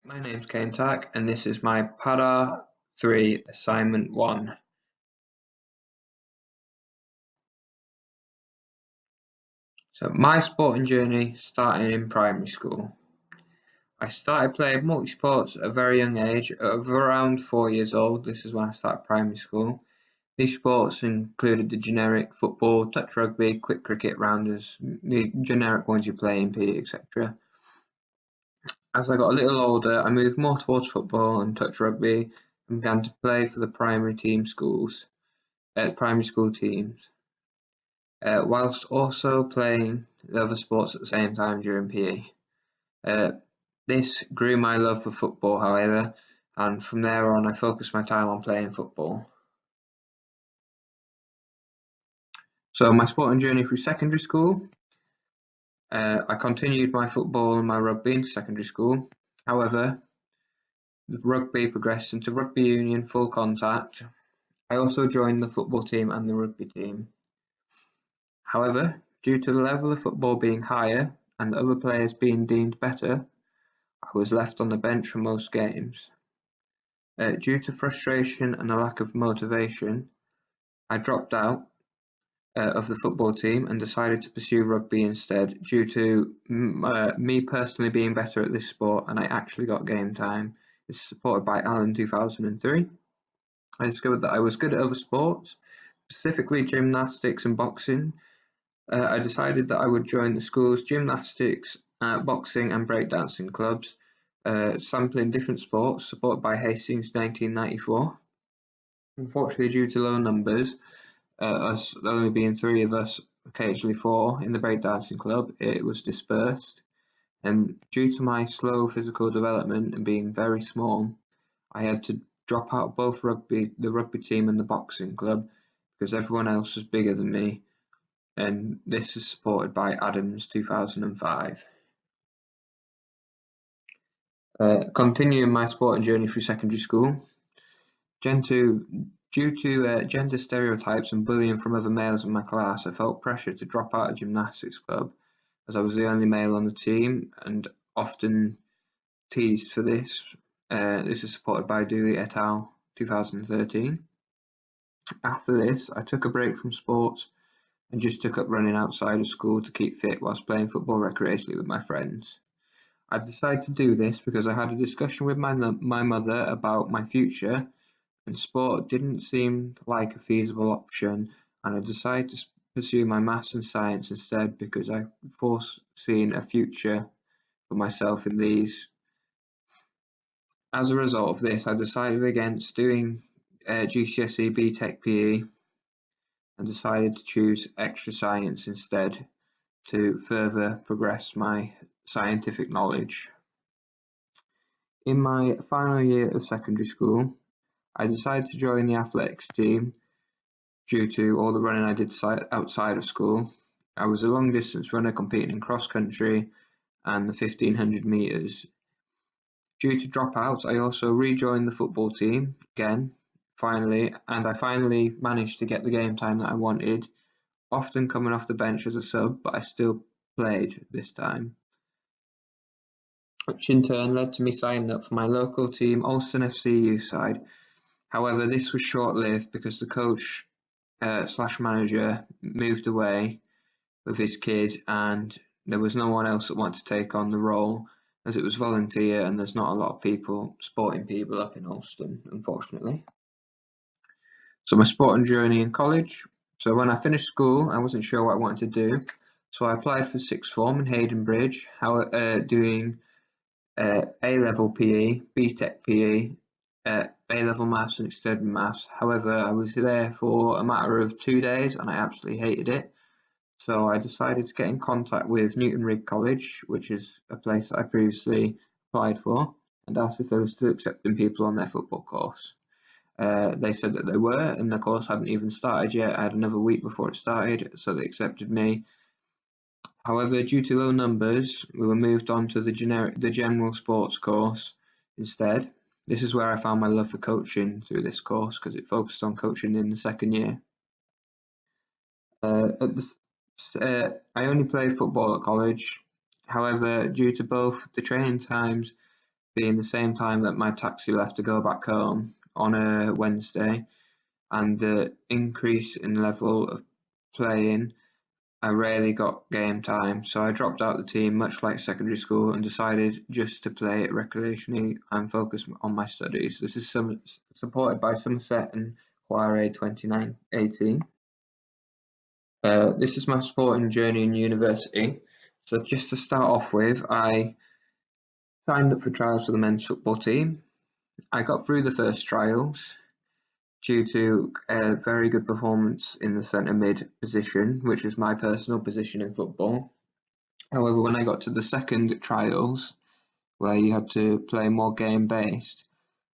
My name's Kane Tack, and this is my PADAR 3 Assignment 1. So my sporting journey started in primary school. I started playing multi-sports at a very young age, of around 4 years old. This is when I started primary school. These sports included the generic football, touch rugby, quick cricket, rounders, the generic ones you play in PE, etc. As I got a little older, I moved more towards football and touch rugby and began to play for the primary school teams, whilst also playing the other sports at the same time during PE. This grew my love for football, however, and from there on I focused my time on playing football. So my sporting journey through secondary school, I continued my football and my rugby into secondary school. However, the rugby progressed into rugby union full contact. I also joined the football team and the rugby team. However, due to the level of football being higher and the other players being deemed better, I was left on the bench for most games. Due to frustration and a lack of motivation, I dropped out of the football team and decided to pursue rugby instead, due to me personally being better at this sport, and I actually got game time. It's supported by Alan 2003. I discovered that I was good at other sports, specifically gymnastics and boxing. I decided that I would join the school's gymnastics, boxing and breakdancing clubs, sampling different sports, supported by Hastings 1994. Unfortunately, due to low numbers, us only being 3 of us, occasionally 4, in the breakdancing club, it was dispersed. And due to my slow physical development and being very small, I had to drop out both the rugby team and the boxing club, because everyone else was bigger than me, and this is supported by Adams 2005. Continuing my sporting journey through secondary school, due to gender stereotypes and bullying from other males in my class, I felt pressure to drop out of gymnastics club, as I was the only male on the team and often teased for this. This is supported by Dooley et al. 2013. After this, I took a break from sports and just took up running outside of school to keep fit whilst playing football recreationally with my friends. I decided to do this because I had a discussion with my mother about my future, and sport didn't seem like a feasible option, and I decided to pursue my maths and science instead because I foreseen a future for myself in these. As a result of this, I decided against doing GCSE BTEC PE and decided to choose extra science instead to further progress my scientific knowledge. In my final year of secondary school, I decided to join the athletics team due to all the running I did outside of school. I was a long distance runner competing in cross country and the 1500 metres. Due to dropouts, I also rejoined the football team again, and I finally managed to get the game time that I wanted, often coming off the bench as a sub, but I still played this time, which in turn led to me signing up for my local team, Alston FC youth side. However, this was short-lived because the coach slash manager moved away with his kid, and there was no one else that wanted to take on the role, as it was volunteer and there's not a lot of sporting people up in Alston, unfortunately. So my sporting journey in college. So when I finished school, I wasn't sure what I wanted to do, so I applied for sixth form in Haydenbridge, doing A-level PE, BTEC PE, A-level maths and extended maths. However, I was there for a matter of 2 days and I absolutely hated it. So I decided to get in contact with Newton Rigg College, which is a place that I previously applied for, and asked if they were still accepting people on their football course. They said that they were, and the course hadn't even started yet. I had another week before it started, so they accepted me. However, due to low numbers, we were moved on to the general sports course instead. This is where I found my love for coaching through this course, because it focused on coaching in the second year. I only played football at college. However, due to both the training times being the same time that my taxi left to go back home on a Wednesday, and the increase in level of playing, I rarely got game time, so I dropped out the team much like secondary school and decided just to play it recreationally and focus on my studies. This is supported by Somerset and Huare 2018. This is my sporting journey in university. So just to start off with, I signed up for trials for the men's football team. I got through the first trials due to a very good performance in the centre mid position, which is my personal position in football. However, when I got to the second trials, where you had to play more game based,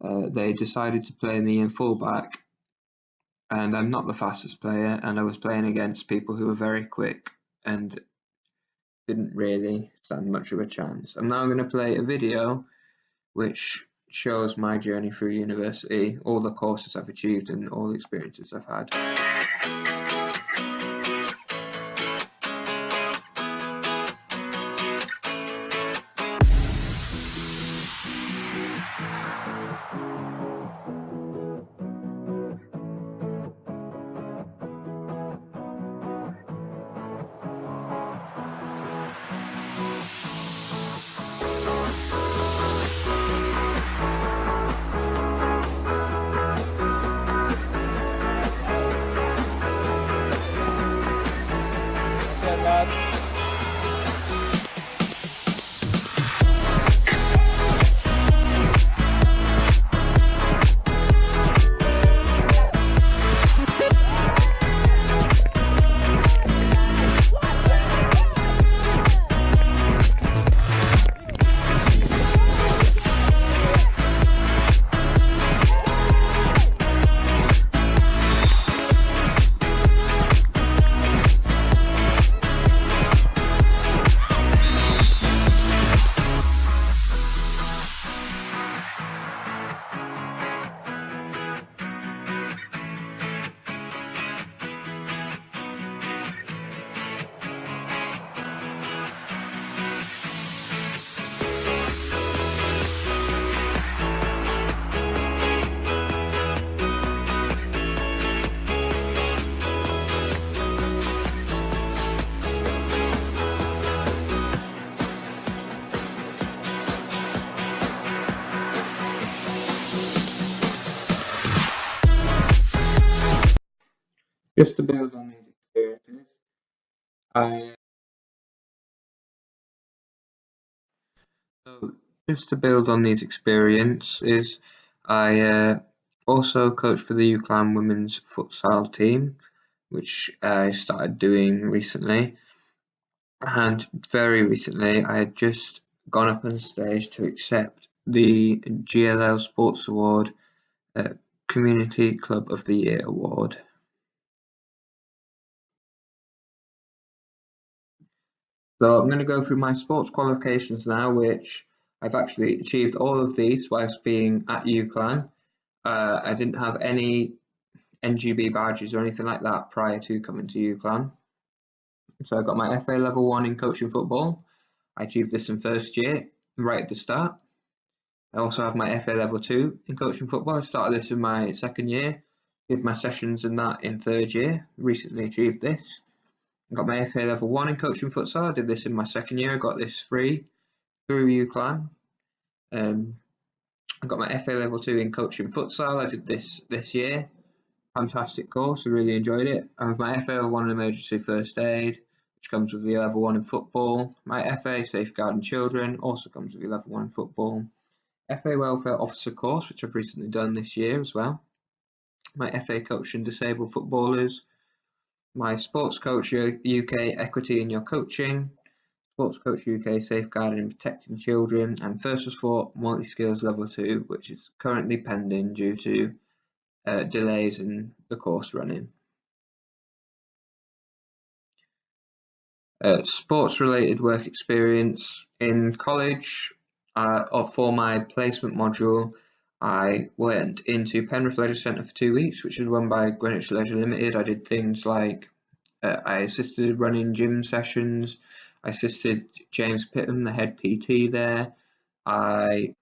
they decided to play me in fullback, and I'm not the fastest player, and I was playing against people who were very quick and didn't really stand much of a chance. I'm now going to play a video which shows my journey through university, all the courses I've achieved and all the experiences I've had. Just to build on these experiences, I so just to build on these experiences, I also coached for the UCLan women's futsal team, which I started doing recently. And very recently, I had just gone up on stage to accept the GLL Sports Award Community Club of the Year award. So I'm going to go through my sports qualifications now, which I've actually achieved all of these whilst being at UCLan. I didn't have any NGB badges or anything like that prior to coming to UCLan. So I got my FA Level 1 in coaching football. I achieved this in first year, right at the start. I also have my FA Level 2 in coaching football. I started this in my second year, did my sessions in that in third year, recently achieved this. I got my FA Level 1 in coaching futsal. I did this in my second year. I got this free through UCLan. I got my FA Level 2 in coaching futsal. I did this year. Fantastic course. I really enjoyed it. I have my FA Level 1 in emergency first aid, which comes with the Level 1 in football. My FA Safeguarding Children also comes with the Level 1 in football. FA Welfare Officer course, which I've recently done this year as well. My FA Coaching Disabled Footballers. My Sports Coach UK Equity in Your Coaching. Sports Coach UK Safeguarding and Protecting Children, and First Sport Multi Skills Level 2, which is currently pending due to delays in the course running. Sports related work experience in college, for my placement module, I went into Penrith Leisure Centre for 2 weeks, which is run by Greenwich Leisure Limited. I did things like I assisted running gym sessions. I assisted James Pitton, the head PT there. I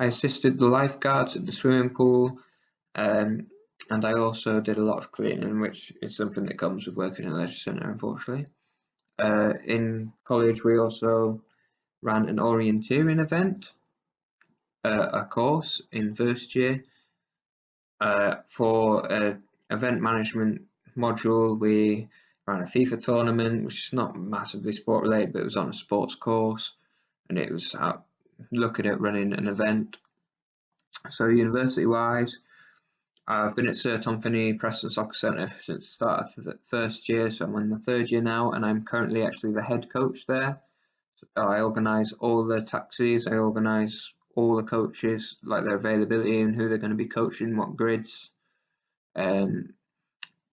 I assisted the lifeguards at the swimming pool, and I also did a lot of cleaning, which is something that comes with working in a leisure centre, unfortunately. In college, we also ran an orienteering event, a course in first year. For an event management module, we ran a FIFA tournament, which is not massively sport related, but it was on a sports course, and it was looking at running an event. So university wise, I've been at Sir Tom Finney Preston Soccer Centre since the start of the first year, so I'm in the third year now, and I'm currently actually the head coach there. So I organise all the taxis, I organise all the coaches, like their availability and who they're going to be coaching, what grids. I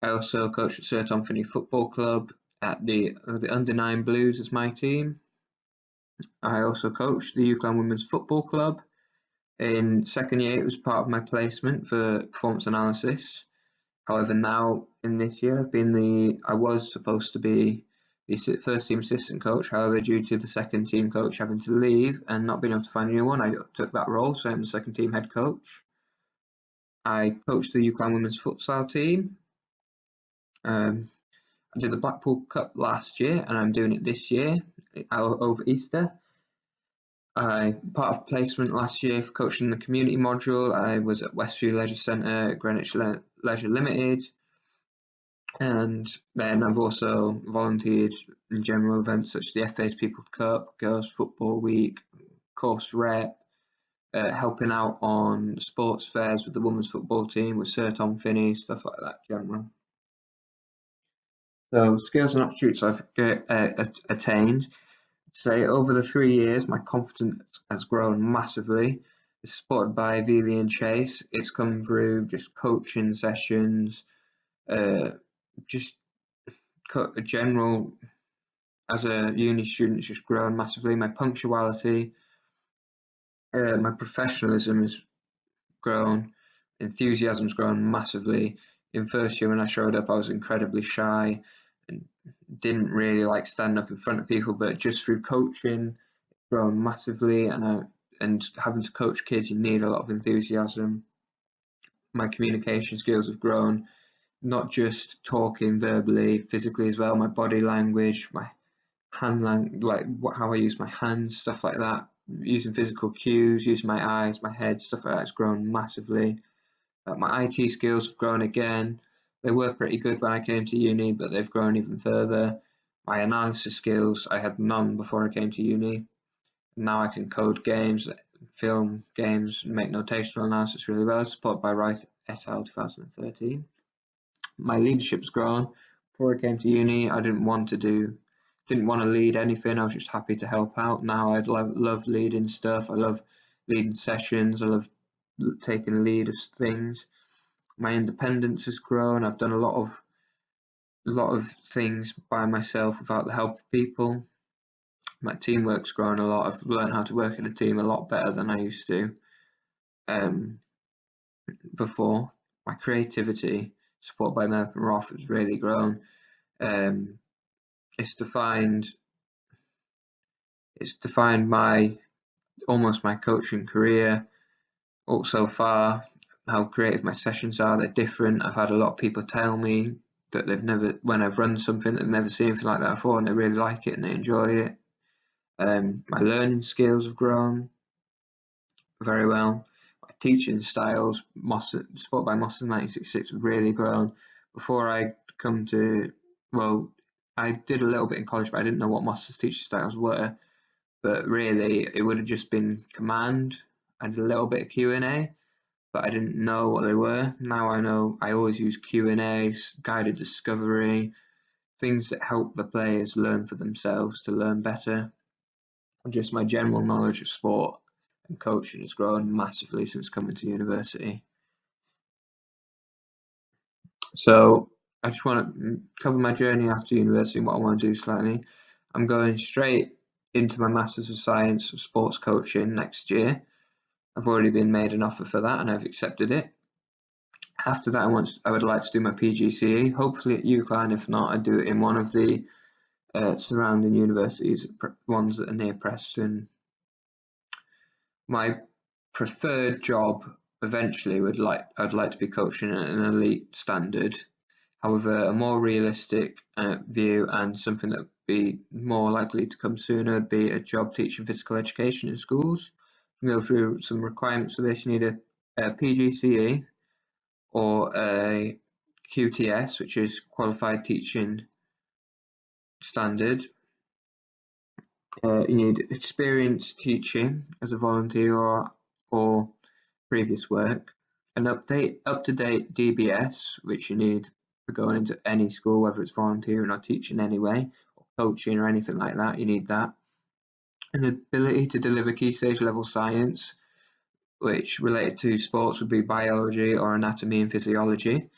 also coach at Sir Tom Finney Football Club at the under-9 Blues as my team. I also coach the UCLan Women's Football Club. In second year, it was part of my placement for performance analysis. However, now in this year, I was supposed to be the first team assistant coach. However, due to the second team coach having to leave and not being able to find a new one, I took that role, so I'm the second team head coach. I coached the UCLan Women's Futsal team. I did the Blackpool Cup last year, and I'm doing it this year over Easter. Part of placement last year for coaching the community module. I was at Westview Leisure Centre, Greenwich Leisure Limited, and then I've also volunteered in general events such as the FA's People's Cup, Girls Football Week, course rep, helping out on sports fairs with the women's football team, with Sir Tom Finney, stuff like that general. So skills and opportunities I've attained. Say over the 3 years, my confidence has grown massively. It's supported by Veely and Chase. It's come through just coaching sessions, just a general. As a uni student, it's just grown massively. My punctuality, my professionalism has grown. Enthusiasm's grown massively. In first year when I showed up, I was incredibly shy and didn't really like standing up in front of people, but just through coaching, it's grown massively, and having to coach kids, you need a lot of enthusiasm. My communication skills have grown, not just talking verbally, physically as well. My body language, my hand language, like how I use my hands, stuff like that. Using physical cues, using my eyes, my head, stuff like that has grown massively. My IT skills have grown again. They were pretty good when I came to uni, but they've grown even further. My analysis skills, I had none before I came to uni. Now I can code games, film games, make notational analysis really well, supported by Wright et al. 2013. My leadership has grown. Before I came to uni, I didn't want to lead anything. I was just happy to help out. Now I love leading stuff. I love leading sessions. I love taking lead of things. My independence has grown. I've done a lot of things by myself without the help of people. My teamwork's grown a lot. I've learned how to work in a team a lot better than I used to before. My creativity, supported by Mervyn Roth, has really grown. It's defined almost my coaching career so far. How creative my sessions are, they're different. I've had a lot of people tell me that when I've run something, they've never seen anything like that before, and they really like it and they enjoy it. My learning skills have grown very well. My teaching styles, supported by Moston 1966, have really grown. Before I I did a little bit in college, but I didn't know what Moston's teaching styles were. But really, it would have just been command. I did a little bit of Q&A, but I didn't know what they were. Now I know. I always use Q&A, guided discovery, things that help the players learn for themselves to learn better. And just my general knowledge of sport and coaching has grown massively since coming to university. So I just want to cover my journey after university and what I want to do slightly. I'm going straight into my Masters of Science of Sports Coaching next year. I've already been made an offer for that and I've accepted it. After that, I would like to do my PGCE, hopefully at UCLan. If not, I'd do it in one of the surrounding universities, ones that are near Preston. My preferred job eventually I'd like to be coaching at an elite standard. However, a more realistic view and something that would be more likely to come sooner would be a job teaching physical education in schools. You go through some requirements for this. You need a PGCE or a QTS, which is Qualified Teaching Standard. You need experience teaching as a volunteer or previous work, an up-to-date DBS, which you need for going into any school, whether it's volunteering or teaching anyway, or coaching or anything like that. You need that. An ability to deliver key stage level science, which related to sports would be biology or anatomy and physiology.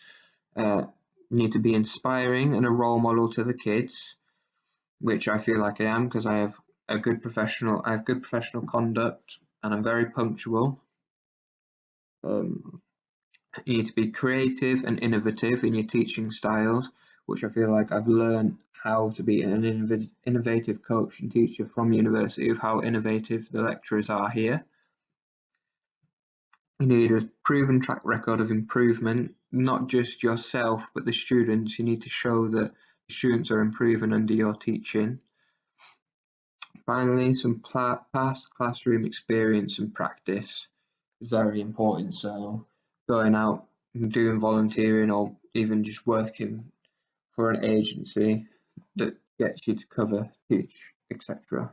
You need to be inspiring and a role model to the kids, which I feel like I am because I have good professional conduct and I'm very punctual. You need to be creative and innovative in your teaching styles, which I feel like I've learned how to be an innovative coach and teacher from university, of how innovative the lecturers are here. You need a proven track record of improvement, not just yourself but the students. You need to show that the students are improving under your teaching. Finally, some past classroom experience and practice is very important. So going out and doing volunteering or even just working for an agency that gets you to cover, teach, etc.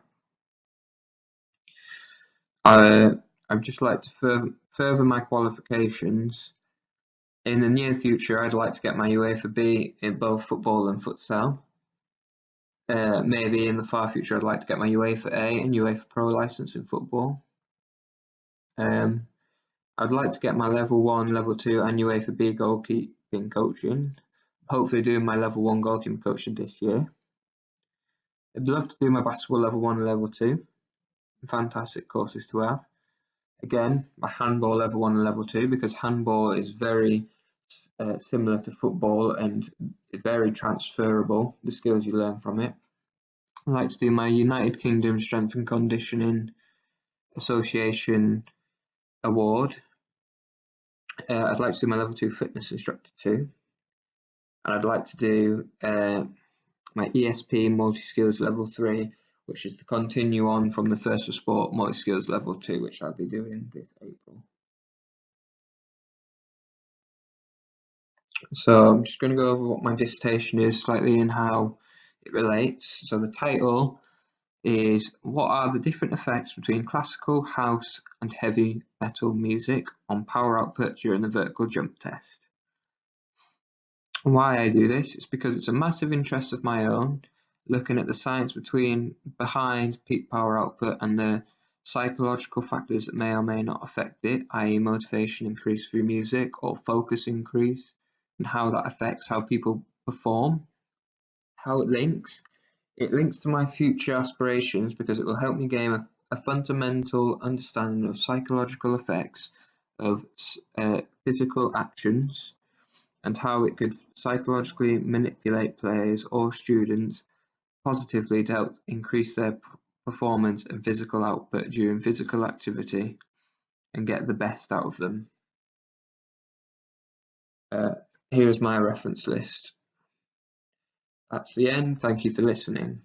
I'd just like to further my qualifications. In the near future, I'd like to get my UEFA B in both football and futsal. Maybe in the far future, I'd like to get my UEFA A and UEFA Pro license in football. I'd like to get my level 1, level 2 and UEFA B goalkeeping coaching. Hopefully doing my level 1 goalkeeping coaching this year. I'd love to do my basketball level 1 and level 2. Fantastic courses to have. Again, my handball level 1 and level 2, because handball is very similar to football and very transferable, the skills you learn from it. I'd like to do my United Kingdom Strength and Conditioning Association award. I'd like to do my level 2 fitness instructor too. And I'd like to do my ESP multi-skills level 3, which is to continue on from the First for Sport multi-skills level 2, which I'll be doing this April. So I'm just going to go over what my dissertation is slightly and how it relates. So the title is what are the different effects between classical, house and heavy metal music on power output during the vertical jump test. Why I do this is because it's a massive interest of my own, looking at the science behind peak power output and the psychological factors that may or may not affect it, i.e. motivation increase through music or focus increase, and how that affects how people perform. How it links to my future aspirations because it will help me gain a fundamental understanding of psychological effects of physical actions and how it could psychologically manipulate players or students positively to help increase their performance and physical output during physical activity and get the best out of them. Here's my reference list. That's the end. Thank you for listening.